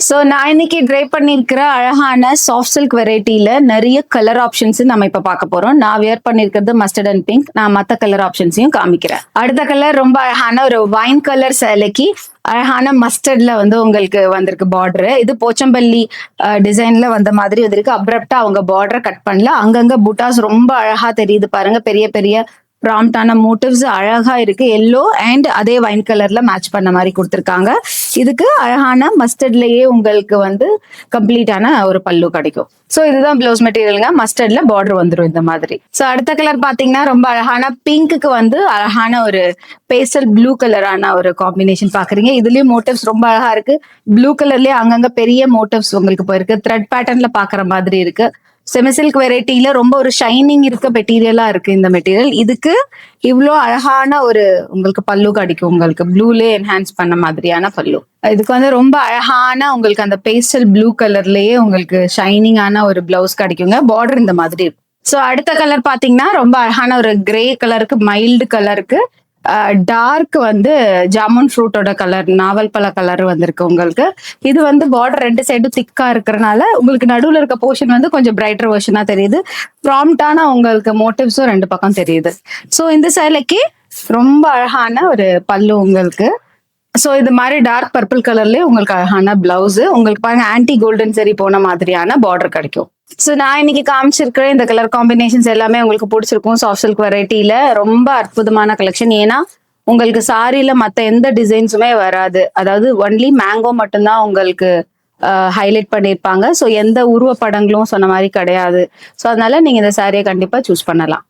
So நான் இன்னைக்கு try பண்ணியிருக்கிற அழகான சாஃப்ட் சில்க் வெரைட்டில நிறைய கலர் ஆப்ஷன்ஸ் நம்ம இப்ப பார்க்க போறோம். நான் வியர் பண்ணிருக்கிறது மஸ்டர்ட் அண்ட் பிங்க். நான் மத்த கலர் ஆப்ஷன்ஸையும் காமிக்கிறேன். அடுத்த கலர் ரொம்ப அழகான ஒரு வைன் கலர் சேலைக்கு அழகான மஸ்டர்ட்ல வந்து உங்களுக்கு வந்திருக்கு பார்டர். இது போச்சம்பள்ளி டிசைன்ல வந்த மாதிரி வந்திருக்கு. அப்ரப்டா அவங்க பார்டரை கட் பண்ணல. அங்கங்க புட்டாஸ் ரொம்ப அழகா தெரியுது பாருங்க. பெரிய பெரிய ப்ராம்ப்டான மோட்டிவ்ஸ் அழகா இருக்கு. எல்லோ அண்ட் அதே வைன் கலர்ல மேட்ச் பண்ண மாதிரி கொடுத்துருக்காங்க. இதுக்கு அழகான மஸ்டர்ட்லயே உங்களுக்கு வந்து கம்ப்ளீட்டான ஒரு பல்லு கிடைக்கும். ஸோ இதுதான் பிளவுஸ் மெட்டீரியலுங்க. மஸ்டர்ட்ல பார்டர் வந்துடும் இந்த மாதிரி. ஸோ அடுத்த கலர் பாத்தீங்கன்னா ரொம்ப அழகான பிங்க்குக்கு வந்து அழகான ஒரு பேஸ்டல் ப்ளூ கலரான ஒரு காம்பினேஷன் பாக்குறீங்க. இதுலயும் மோட்டிவ்ஸ் ரொம்ப அழகா இருக்கு. ப்ளூ கலர்லயே அங்கங்க பெரிய மோட்டிவ்ஸ் உங்களுக்கு போயிருக்கு. த்ரெட் பேட்டர்ன்ல பாக்குற மாதிரி இருக்கு. செமிசில்க் வெரைட்டில ரொம்ப ஒரு ஷைனிங் இருக்க மெட்டீரியலா இருக்கு இந்த மெட்டீரியல். இதுக்கு இவ்வளோ அழகான ஒரு உங்களுக்கு பல்லு கிடைக்கும். உங்களுக்கு ப்ளூலே என்ஹான்ஸ் பண்ண மாதிரியான பல்லு. இதுக்கு வந்து ரொம்ப அழகான உங்களுக்கு அந்த பேஸ்டல் ப்ளூ கலர்லயே உங்களுக்கு ஷைனிங்கான ஒரு பிளவுஸ் கிடைக்குங்க. பார்டர் இந்த மாதிரி இருக்கும். ஸோ அடுத்த கலர் பாத்தீங்கன்னா ரொம்ப அழகான ஒரு கிரே கலருக்கு மைல்டு கலருக்கு டார்க் வந்து ஜாமுன் ஃப்ரூட்டோட கலர், நாவல் பழ கலர் வந்திருக்கு உங்களுக்கு. இது வந்து பார்டர் ரெண்டு சைடும் திக்கா இருக்கிறனால உங்களுக்கு நடுவில் இருக்க போர்ஷன் வந்து கொஞ்சம் பிரைட்டர் வெர்ஷனா தெரியுது. ப்ராம்ப்டான உங்களுக்கு மோட்டிவ்ஸும் ரெண்டு பக்கம் தெரியுது. ஸோ இந்த சேலைக்கு ரொம்ப அழகான ஒரு பல்லு உங்களுக்கு. ஸோ இது மாதிரி டார்க் பர்பிள் கலர்லயே உங்களுக்கு அழகான பிளவுஸ். உங்களுக்கு பாருங்க ஆன்டி கோல்டன் சரி போன மாதிரியான பார்டர் கிடைக்கும். ஸோ நான் இன்னைக்கு காமிச்சிருக்கிற இந்த கலர் காம்பினேஷன்ஸ் எல்லாமே உங்களுக்கு பிடிச்சிருக்கும். சாஃப்ட் சில்க் வெரைட்டில ரொம்ப அற்புதமான கலெக்ஷன். ஏன்னா உங்களுக்கு சாரியில மற்ற எந்த டிசைன்ஸுமே வராது. அதாவது ஒன்லி மேங்கோ மட்டும்தான் உங்களுக்கு ஹைலைட் பண்ணியிருப்பாங்க. ஸோ எந்த உருவப்படங்களும் சொன்ன மாதிரி கிடையாது. ஸோ அதனால நீங்க இந்த சாரியை கண்டிப்பா சூஸ் பண்ணலாம்.